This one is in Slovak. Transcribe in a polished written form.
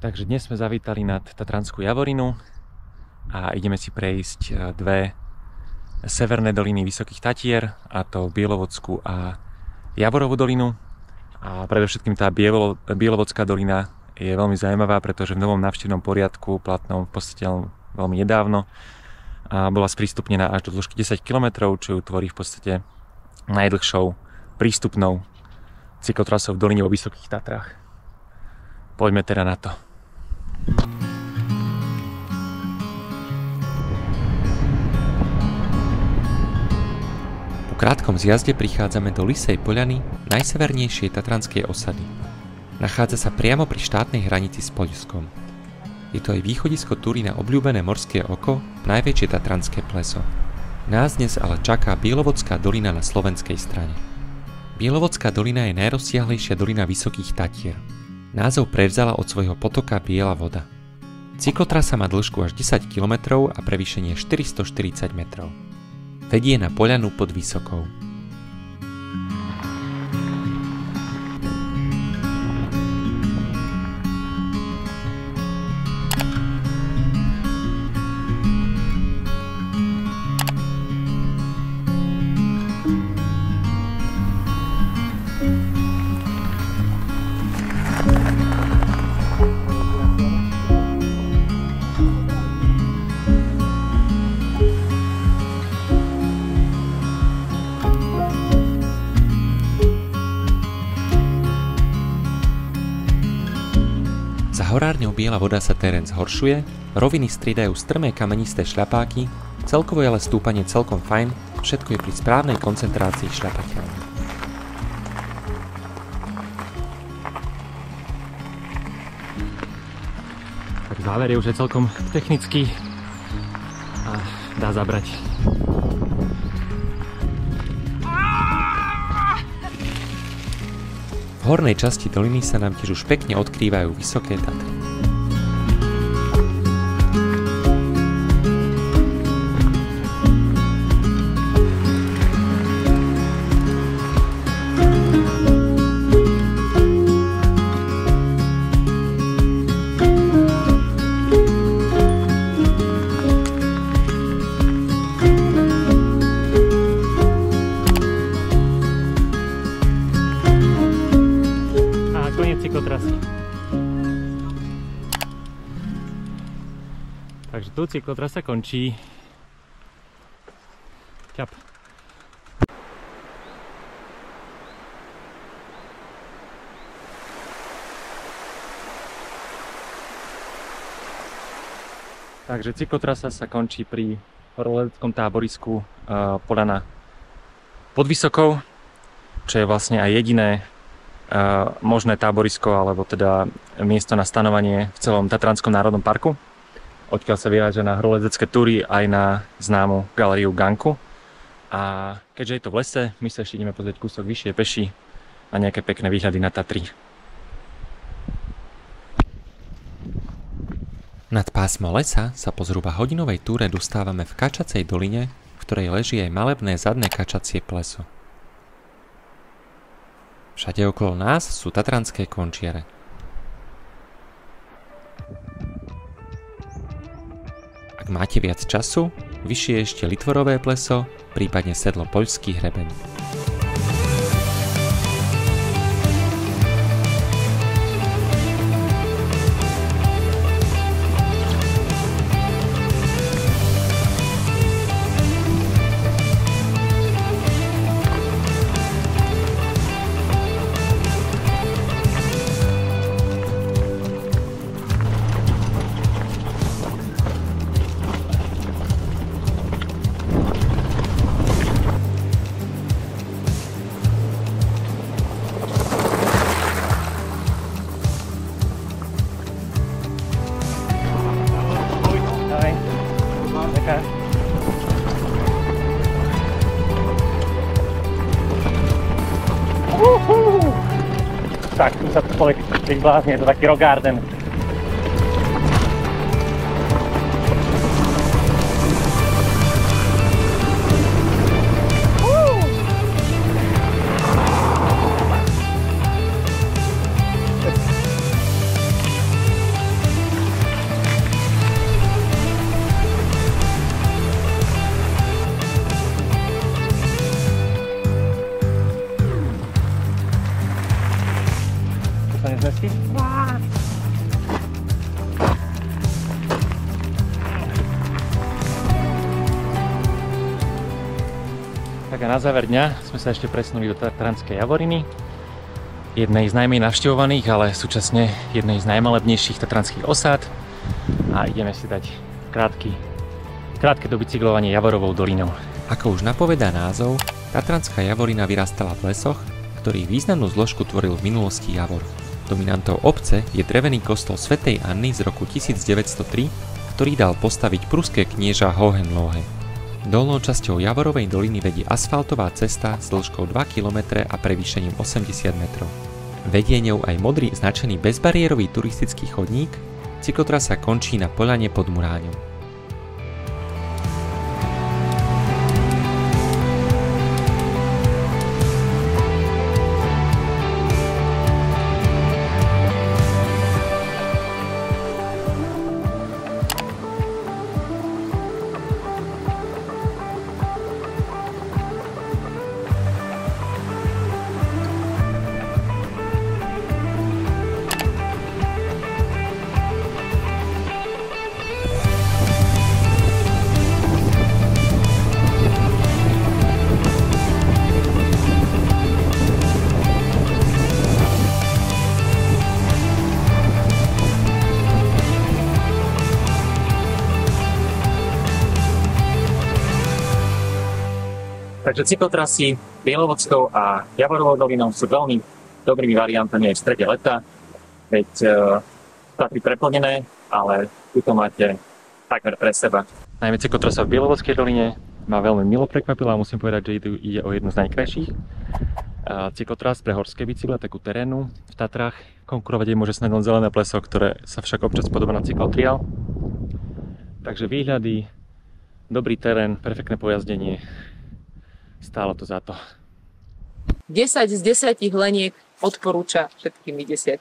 Takže dnes sme zavítali nad Tatranskú Javorinu a ideme si prejsť dve severné doliny Vysokých Tatier, a to Bielovodskú a Javorovú dolinu. A predovšetkým tá Bielovodská dolina je veľmi zaujímavá, pretože v novom návštevnom poriadku, platnom v podstate veľmi nedávno, a bola sprístupnená až do dĺžky 10 km, čo ju tvorí v podstate najdlhšou prístupnou cyklotrasou v doline vo Vysokých Tatrách. Poďme teda na to. Po krátkom zjazde prichádzame do Lysej Poľany, najsevernejšej tatranskej osady. Nachádza sa priamo pri štátnej hranici s Poľskom. Je to aj východisko túry na obľúbené morské oko, najväčšie tatranské pleso. Nás dnes ale čaká Bielovodská dolina na slovenskej strane. Bielovodská dolina je najrozsiahlejšia dolina Vysokých Tatier. Názov prevzala od svojho potoka Biela voda. Cyklotrasa má dĺžku až 10 km a prevýšenie 440 metrov. Vedie na poľanu pod Vysokou. Za horárňou Biela voda sa terén zhoršuje, roviny striedajú strmé kamenisté šľapáky, celkovo je ale stúpanie celkom fajn, všetko je pri správnej koncentrácii šľapateľné. Tak záver je už celkom technický a dá zabrať. V hornej časti doliny sa nám tiež už pekne odkrývajú Vysoké Tatry. Cyklotrasy. Takže tu cyklotrasa končí. Ťap. Takže cyklotrasa sa končí pri horolezeckom táborisku Poľana pod Vysokou, čo je vlastne aj jediné možné táborisko, alebo teda miesto na stanovanie v celom Tatranskom národnom parku, odkiaľ sa vyráža na horolezecké túry aj na známu galériu Ganku. A keďže je to v lese, my sa ešte ideme pozrieť kúsok vyššie peši a nejaké pekné výhľady na Tatry. Nad pásmo lesa sa po zhruba hodinovej túre dostávame v Kačacej doline, v ktorej leží aj malebné zadné kačacie pleso. Všade okolo nás sú tatranské končiare. Ak máte viac času, vyššie ešte Litvorové pleso, prípadne sedlo Poľský hrebeň. Tak, tu sa človek blázne, je to taký rock garden. Tak a na záver dňa sme sa ešte presunuli do Tatranskej Javoriny, jednej z najmenej navštevovaných, ale súčasne jednej z najmalebnejších tatranských osád, a ideme si dať krátke dobicyklovanie Javorovou dolinou. Ako už napovedá názov, Tatranská Javorina vyrastala v lesoch, ktorých významnú zložku tvoril v minulosti javor. Dominantou obce je drevený kostol svätej Anny z roku 1903, ktorý dal postaviť pruské knieža Hohenlohe. Dolnou časťou Javorovej doliny vedie asfaltová cesta s dĺžkou 2 km a prevýšením 80 metrov. Vedie ňou aj modrý značený bezbariérový turistický chodník, cyklotrasa končí na poľane pod Muráňom. Takže cyklotrasy Bielovodskou a Javorovou dolinou sú veľmi dobrými variantami aj v strede leta, veď Tatry preplnené, ale tu to máte takmer pre seba. Najmä cyklotrasa v Bielovodskej doline ma veľmi milo prekvapila, musím povedať, že ide o jednu z najkrajších cyklotras pre horské bicykle, takú terénu v Tatrách. Konkurovať jej môže snad len Zelené pleso, ktoré sa však občas podobá na cyklotriál. Takže výhľady, dobrý terén, perfektné pojazdenie. Stálo to za to. 10 z 10 leniek odporúča všetkými 10.